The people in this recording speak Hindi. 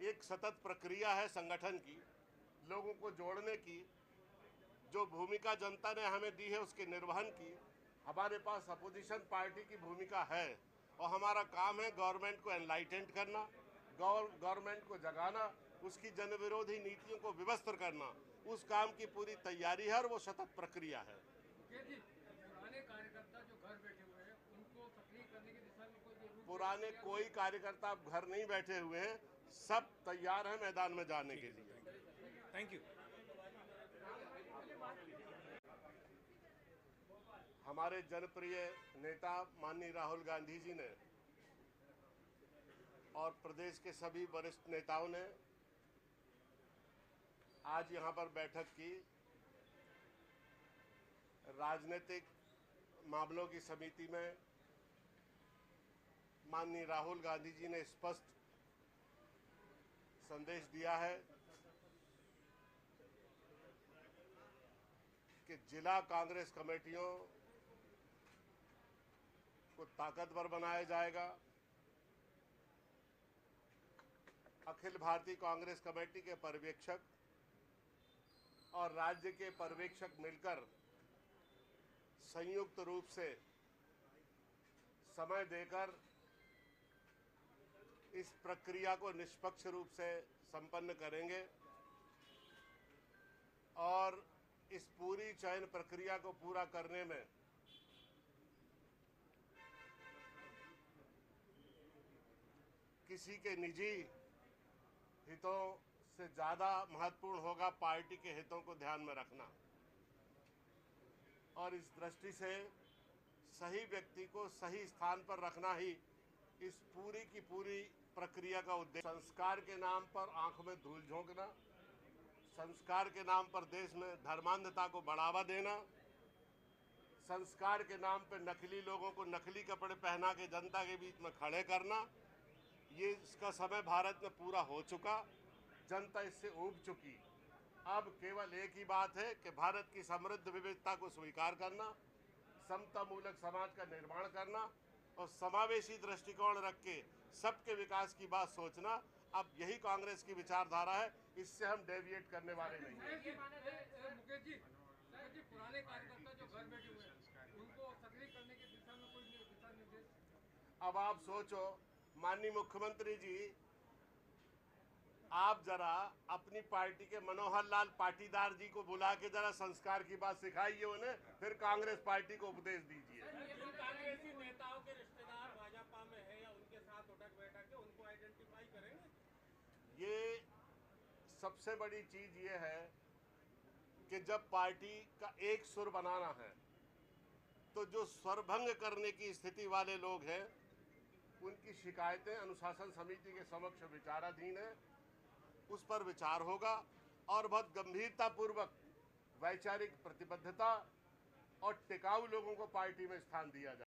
एक सतत प्रक्रिया है संगठन की, लोगों को जोड़ने की। जो भूमिका जनता ने हमें दी है उसके निर्वहन की हमारे पास अपोजिशन पार्टी की भूमिका है, और हमारा काम है गवर्नमेंट को एनलाइटेंट करना, गवर्नमेंट को जगाना, उसकी जन विरोधी नीतियों को विवस्त्र करना। उस काम की पूरी तैयारी है और वो सतत प्रक्रिया है। पुराने कार्यकर्ता जो घर बैठे हुए हैं उनको सक्रिय करने की दिशा में पुराने कोई कार्यकर्ता अब घर नहीं बैठे हुए हैं, सब तैयार हैं मैदान में जाने के लिए। Thank you. हमारे जनप्रिय नेता माननीय राहुल गांधी जी ने और प्रदेश के सभी वरिष्ठ नेताओं ने आज यहां पर बैठक की। राजनीतिक मामलों की समिति में माननीय राहुल गांधी जी ने स्पष्ट संदेश दिया है कि जिला कांग्रेस कमेटियों को ताकतवर बनाया जाएगा। अखिल भारतीय कांग्रेस कमेटी के पर्यवेक्षक और राज्य के पर्यवेक्षक मिलकर संयुक्त रूप से समय देकर इस प्रक्रिया को निष्पक्ष रूप से संपन्न करेंगे और इस पूरी चयन प्रक्रिया को पूरा करने में किसी के निजी हितों से ज्यादा महत्वपूर्ण होगा पार्टी के हितों को ध्यान में रखना, और इस दृष्टि से सही व्यक्ति को सही स्थान पर रखना ही इस पूरी की पूरी प्रक्रिया का उद्देश्य। संस्कार के नाम पर आंख में धूल झोंकना, संस्कार के नाम पर देश में धर्मांधता को बढ़ावा देना, संस्कार के नाम पर नकली लोगों को नकली कपड़े पहना के जनता के बीच में खड़े करना, ये इसका समय भारत में पूरा हो चुका। जनता इससे ऊब चुकी। अब केवल एक ही बात है कि भारत की समृद्ध विविधता को स्वीकार करना, समता मूलक समाज का निर्माण करना और समावेशी दृष्टिकोण रख के सबके विकास की बात सोचना। अब यही कांग्रेस की विचारधारा है, इससे हम डेविएट करने वाले नहीं हैं। मुकेश जी, पुराने कार्यकर्ता जो घर बैठे हुए हैं उनको सक्रिय करने की दिशा में कोई दिशा निर्देश? अब आप सोचो माननीय मुख्यमंत्री जी, आप जरा अपनी पार्टी के मनोहर लाल पाटीदार जी को बुला के जरा संस्कार की बात सिखाइए उन्हें, फिर कांग्रेस पार्टी को उपदेश दीजिए। कांग्रेसी नेताओं के रिश्तेदार भाजपा में है या उनके साथ उठक बैठक है, उनको आइडेंटिफाई करेंगे? ये सबसे बड़ी चीज ये है कि जब पार्टी का एक सुर बनाना है तो जो स्वरभंग करने की स्थिति वाले लोग हैं उनकी शिकायतें अनुशासन समिति के समक्ष विचाराधीन है, उस पर विचार होगा और बहुत गंभीरता पूर्वक वैचारिक प्रतिबद्धता और टिकाऊ लोगों को पार्टी में स्थान दिया जाए।